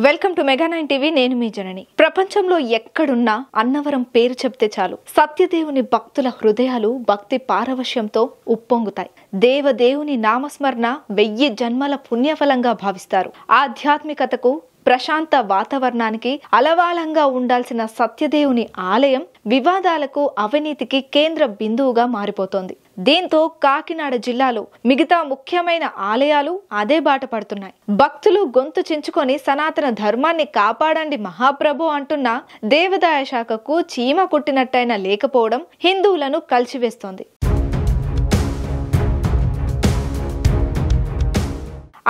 Welcome to mega 9 TV. నేను మీ జనని. ప్రపంచంలో ఎక్కడున్నా అన్నవరం పేరు చెప్తే చాలు సత్యదేవుని భక్తుల హృదయాలు భక్తి పారవశ్యంతో ఉప్పొంగుతాయి. దేవదేవుని నామస్మరణ 1000 జన్మల పుణ్యఫలంగా భావిస్తారు. ఆధ్యాత్మికతకు ప్రశాంత వాతావరణానికి అలవాలంగా ఉండాల్సిన సత్యదేవుని ఆలయం వివాదాలకు అవినీతికి కేంద్ర బిందువుగా మారిపోతోంది. దీంతో కాకినాడ జిల్లాలో మిగతా ముఖ్యమైన ఆలయాలు అదే బాట పడుతున్నాయి. భక్తులు గొంతు చించుకొని సనాతన ధర్మాన్ని కాపాడండి మహాప్రభు అంటున్న దేవాదాయ శాఖకు చీమ కుట్టినట్టయినా లేకపోవడం హిందువులను కలిసివేస్తోంది.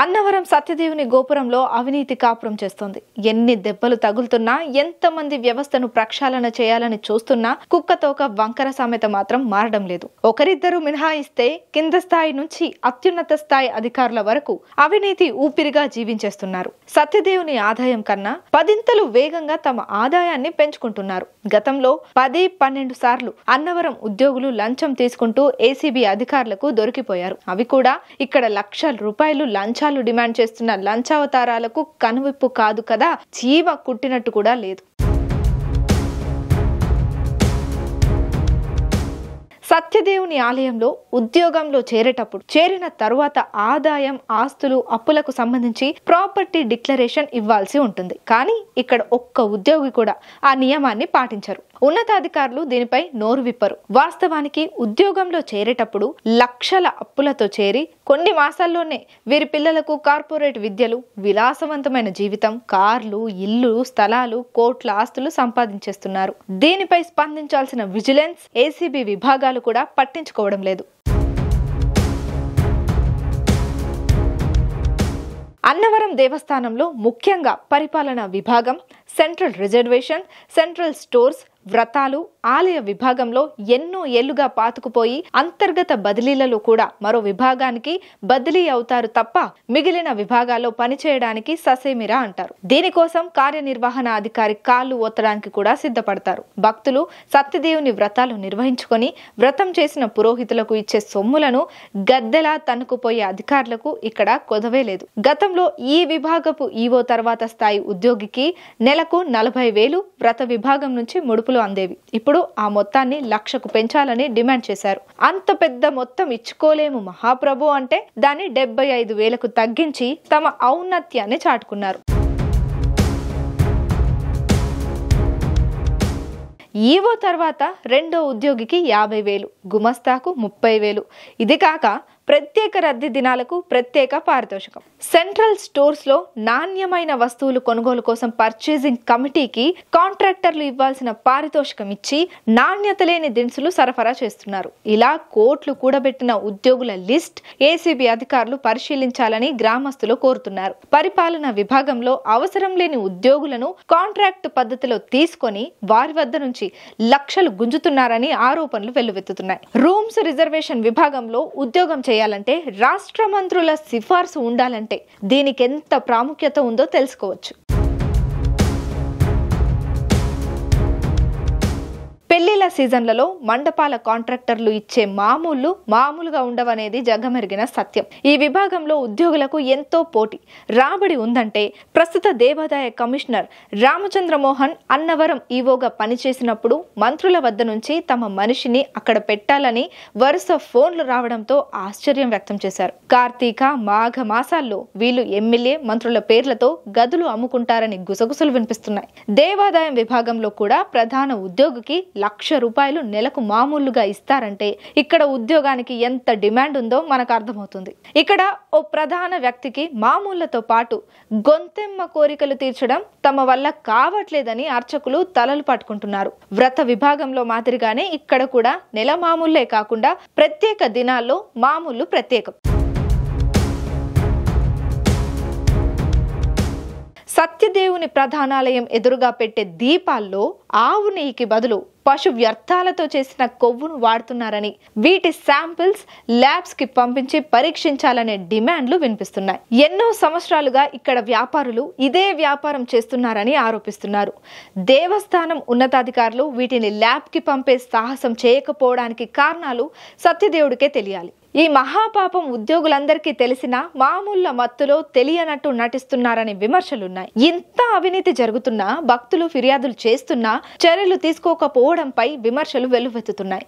అన్నవరం సత్యదేవుని గోపురంలో అవినీతి కాపురం చేస్తోంది. ఎన్ని దెబ్బలు తగులుతున్నా, ఎంతమంది వ్యవస్థను ప్రక్షాళన చేయాలని చూస్తున్నా కుక్కతోక వంకర సామెత మాత్రం మారడం లేదు. ఒకరిద్దరు మినహాయిస్తే కింద స్థాయి నుంచి అత్యున్నత స్థాయి అధికారుల వరకు అవినీతి ఊపిరిగా జీవించేస్తున్నారు. సత్యదేవుని ఆదాయం కన్నా 10 వేగంగా తమ ఆదాయాన్ని పెంచుకుంటున్నారు. గతంలో 10-12 సార్లు అన్నవరం ఉద్యోగులు లంచం తీసుకుంటూ ఏసీబీ అధికారులకు దొరికిపోయారు. అవి కూడా ఇక్కడ లక్షల రూపాయలు లంచాలు డిమాండ్ చేస్తున్న లంచావతారాలకు కనువిప్పు కాదు కదా, చీమ కుట్టినట్టు కూడా లేదు. సత్యదేవుని ఆలయంలో ఉద్యోగంలో చేరిన తరువాత ఆదాయం, ఆస్తులు, అప్పులకు సంబంధించి ప్రాపర్టీ డిక్లరేషన్ ఇవ్వాల్సి ఉంటుంది. కానీ ఇక్కడ ఒక్క ఉద్యోగి కూడా ఆ నియమాన్ని పాటించరు. ఉన్నతాధికారులు దీనిపై నోరు విప్పరు. వాస్తవానికి ఉద్యోగంలో చేరేటప్పుడు లక్షల అప్పులతో చేరి కొన్ని మాసాల్లోనే వీరి పిల్లలకు కార్పొరేట్ విద్యలు, విలాసవంతమైన జీవితం, కార్లు, ఇల్లు, స్థలాలు, కోట్ల ఆస్తులు సంపాదించేస్తున్నారు. దీనిపై స్పందించాల్సిన విజిలెన్స్, ఏసీబీ విభాగాలు కూడా పట్టించుకోవడం లేదు. అన్నవరం దేవస్థానంలో ముఖ్యంగా పరిపాలనా విభాగం, సెంట్రల్ రిజర్వేషన్, సెంట్రల్ స్టోర్స్, వ్రతాలు, ఆలయ విభాగంలో ఎన్నో ఏళ్లుగా పాతుకుపోయి అంతర్గత బదిలీలలో కూడా మరో విభాగానికి బదిలీ అవుతారు తప్ప మిగిలిన విభాగాల్లో పనిచేయడానికి ససేమిరా అంటారు. దీనికోసం కార్యనిర్వహణ అధికారి కాళ్ళు ఒత్తడానికి కూడా సిద్ధపడతారు. భక్తులు సత్యదేవుని వ్రతాలు నిర్వహించుకొని వ్రతం చేసిన పురోహితులకు ఇచ్చే సొమ్ములను గద్దెలా తన్నుకుపోయే అధికారులకు ఇక్కడ కొదవే లేదు. గతంలో ఈ విభాగపు ఈవో తర్వాత స్థాయి ఉద్యోగికి నెలకు 40,000 వ్రత విభాగం నుంచి ముడుపులు అందేవి. ఇప్పుడు ఆ మొత్తాన్ని 1,00,000కు పెంచాలని డిమాండ్ చేశారు. అంత పెద్ద మొత్తం ఇచ్చుకోలేము మహాప్రభు అంటే దాన్ని 75,000కు తగ్గించి తమ ఔన్నత్యాన్ని చాటుకున్నారు. ఈవో తర్వాత రెండో ఉద్యోగికి 50,000, గుమస్తాకు 30,000. ఇది కాక ప్రత్యేక రద్దీ దినాలకు ప్రత్యేక పారితోషికం. సెంట్రల్ స్టోర్స్ లో నాణ్యమైన వస్తువులు కొనుగోలు కోసం పర్చేసింగ్ కమిటీకి కాంట్రాక్టర్లు ఇవ్వాల్సిన పారితోషికం ఇచ్చి నాణ్యత లేని దినుసులు సరఫరా చేస్తున్నారు. ఇలా కోట్లు కూడబెట్టిన ఉద్యోగుల లిస్ట్ ఏసీబీ అధికారులు పరిశీలించాలని గ్రామస్తులు కోరుతున్నారు. పరిపాలన విభాగంలో అవసరం లేని ఉద్యోగులను కాంట్రాక్ట్ పద్ధతిలో తీసుకొని వారి వద్ద నుంచి లక్షలు గుంజుతున్నారని ఆరోపణలు వెల్లువెత్తుతున్నాయి. రూమ్స్ రిజర్వేషన్ విభాగంలో ఉద్యోగం చేయాలంటే రాష్ట్ర మంత్రుల సిఫార్సు ఉండాలంటే దీనికి ఎంత ప్రాముఖ్యత ఉందో తెలుసుకోవచ్చు. పెళ్లిళ్ల సీజన్లలో మండపాల కాంట్రాక్టర్లు ఇచ్చే మామూలుగా ఉండవనేది జగమెరిగిన సత్యం. ఈ విభాగంలో ఉద్యోగులకు ఎంతో పోటీ, రాబడి ఉందంటే ప్రస్తుత దేవాదాయ కమిషనర్ రామచంద్రమోహన్ అన్నవరం ఈవోగా పనిచేసినప్పుడు మంత్రుల వద్ద నుంచి తమ మనిషిని అక్కడ పెట్టాలని వరుస ఫోన్లు రావడంతో ఆశ్చర్యం వ్యక్తం చేశారు. కార్తీక, మాఘ మాసాల్లో వీళ్ళు ఎమ్మెల్యే, మంత్రుల పేర్లతో గదులు అమ్ముకుంటారని గుసగుసలు వినిపిస్తున్నాయి. దేవాదాయం విభాగంలో కూడా ప్రధాన ఉద్యోగికి 1,00,000 రూపాయలు నెలకు మామూలుగా ఇస్తారంటే ఇక్కడ ఉద్యోగానికి ఎంత డిమాండ్ ఉందో మనకు అర్థమవుతుంది. ఇక్కడ ఓ ప్రధాన వ్యక్తికి మామూళ్లతో పాటు గొంతెమ్మ కోరికలు తీర్చడం తమ వల్ల కావట్లేదని అర్చకులు తలలు పట్టుకుంటున్నారు. వ్రత విభాగంలో మాదిరిగానే ఇక్కడ కూడా నెల మామూళ్లే కాకుండా ప్రత్యేక దినాల్లో మామూళ్లు ప్రత్యేకం. సత్యదేవుని ప్రధానాలయం ఎదురుగా పెట్టే దీపాల్లో ఆవు నెయ్యికి బదులు పశు వ్యర్థాలతో చేసిన కొవ్వును వాడుతున్నారని, వీటి శాంపిల్స్ ల్యాబ్స్ కి పంపించి పరీక్షించాలనే డిమాండ్లు వినిపిస్తున్నాయి. ఎన్నో సంవత్సరాలుగా ఇక్కడ వ్యాపారులు ఇదే వ్యాపారం చేస్తున్నారని ఆరోపిస్తున్నారు. దేవస్థానం ఉన్నతాధికారులు వీటిని ల్యాబ్ కి పంపే సాహసం చేయకపోవడానికి కారణాలు సత్యదేవుడికే తెలియాలి. ఈ మహాపాపం ఉద్యోగులందరికీ తెలిసినా మామూళ్ల మత్తులో తెలియనట్టు నటిస్తున్నారనే విమర్శలున్నాయి. ఇంత అవినీతి జరుగుతున్నా, భక్తులు ఫిర్యాదులు చేస్తున్నా చర్యలు తీసుకోకపోవడంపై విమర్శలు వెల్లువెత్తుతున్నాయి.